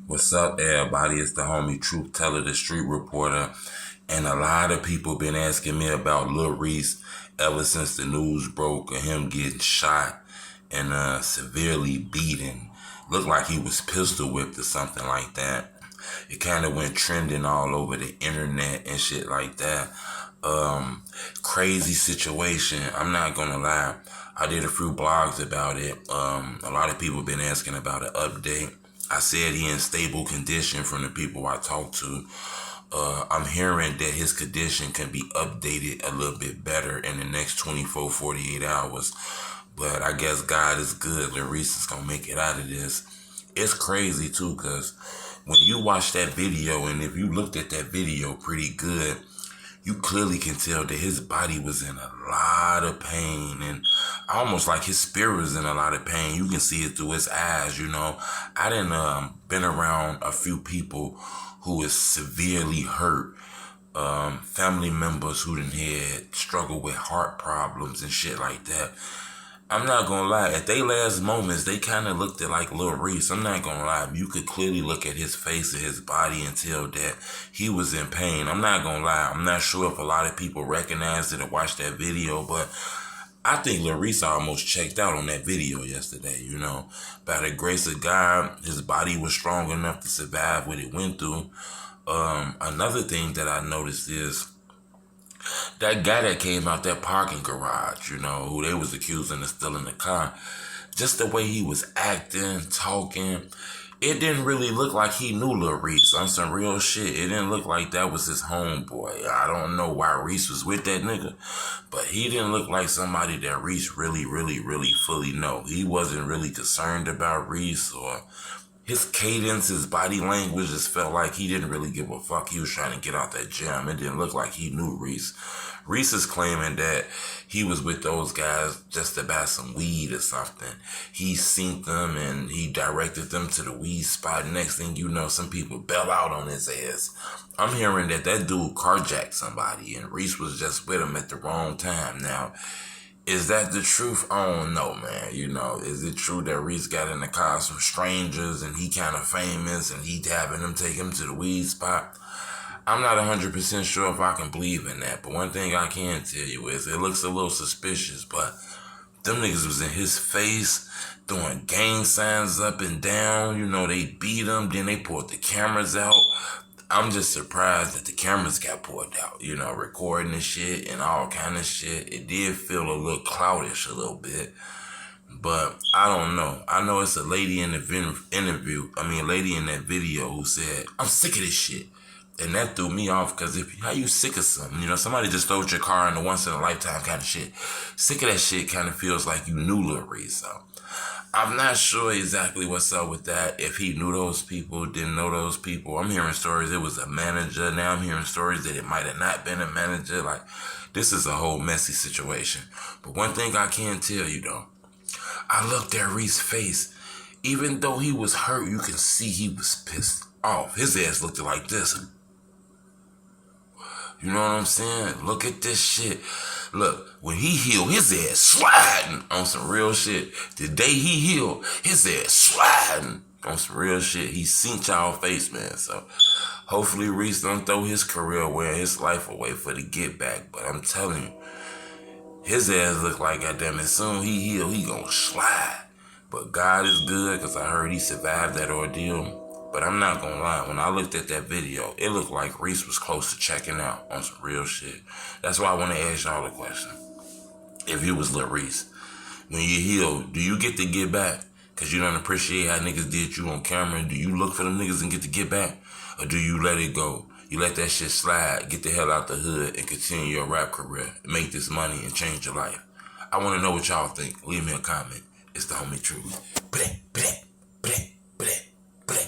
What's up, everybody? It's the homie Truth Teller, the street reporter, and a lot of people been asking me about Lil Reese ever since the news broke of him getting shot and severely beaten. Looked like he was pistol whipped or something like that. It kind of went trending all over the internet and shit like that. Crazy situation. I'm not gonna lie. I did a few blogs about it. A lot of people been asking about an update. I said he in stable condition from the people I talked to. I'm hearing that his condition can be updated a little bit better in the next 24, 48 hours. But I guess God is good. Lil Reese is going to make it out of this. It's crazy, too, because when you watch that video, and if you looked at that video pretty good, you clearly can tell that his body was in a lot of pain, and almost like his spirit was in a lot of pain. You can see it through his eyes, you know. I done been around a few people who is severely hurt, family members who done had struggled with heart problems and shit like that. I'm not gonna lie, at their last moments, they kind of looked at like Lil Reese. I'm not gonna lie, you could clearly look at his face and his body and tell that he was in pain. I'm not gonna lie, I'm not sure if a lot of people recognized it or watched that video, but I think Lil Reese almost checked out on that video yesterday, you know. By the grace of God, his body was strong enough to survive what it went through. Another thing that I noticed is that guy that came out that parking garage, you know, who they was accusing of stealing the car, just the way he was acting, talking, it didn't really look like he knew Lil Reese on some real shit. It didn't look like that was his homeboy. I don't know why Reese was with that nigga, but he didn't look like somebody that Reese really fully know. He wasn't really concerned about Reese, or his cadence, his body language just felt like he didn't really give a fuck. He was trying to get out that jam. It didn't look like he knew Reese. Reese is claiming that he was with those guys just to buy some weed or something. He synced them and he directed them to the weed spot. Next thing you know, some people bail out on his ass. I'm hearing that dude carjacked somebody and Reese was just with him at the wrong time. Now, is that the truth? I don't know, man. You know, is it true that Reese got in the car with some strangers and he kind of famous and he having them take him to the weed spot? I'm not 100% sure if I can believe in that, but one thing I can tell you is it looks a little suspicious, but them niggas was in his face, throwing gang signs up and down. You know, they beat him, then they pulled the cameras out. I'm just surprised that the cameras got pulled out, you know, recording the shit and all kind of shit. It did feel a little cloudish a little bit, but I don't know. I know it's a lady in the lady in that video who said, "I'm sick of this shit." And that threw me off, because how you sick of something? You know, somebody just stole your car in the once in a lifetime kind of shit. Sick of that shit kind of feels like you knew Lil Reese. So I'm not sure exactly what's up with that. If he knew those people, didn't know those people. I'm hearing stories it was a manager. Now I'm hearing stories that it might have not been a manager. Like, this is a whole messy situation. But one thing I can tell you though, I looked at Reese's face. Even though he was hurt, you can see he was pissed off. His ass looked like this. You know what I'm saying? Look at this shit. Look, when he healed, his ass sliding on some real shit. The day he healed, his ass sliding on some real shit. He seen y'all face, man. So hopefully Reese don't throw his career away and his life away for the get back. But I'm telling you, his ass look like, goddamn, as soon as he heal, he gonna slide. But God is good, because I heard he survived that ordeal. But I'm not gonna lie, when I looked at that video, it looked like Reese was close to checking out on some real shit. That's why I want to ask y'all a question. If you was Lil Reese, when you heal, do you get to get back? Because you don't appreciate how niggas did you on camera. Do you look for them niggas and get to get back? Or do you let it go? You let that shit slide, get the hell out the hood, and continue your rap career, make this money, and change your life? I want to know what y'all think. Leave me a comment. It's the homie Truth. Blah, blah, blah.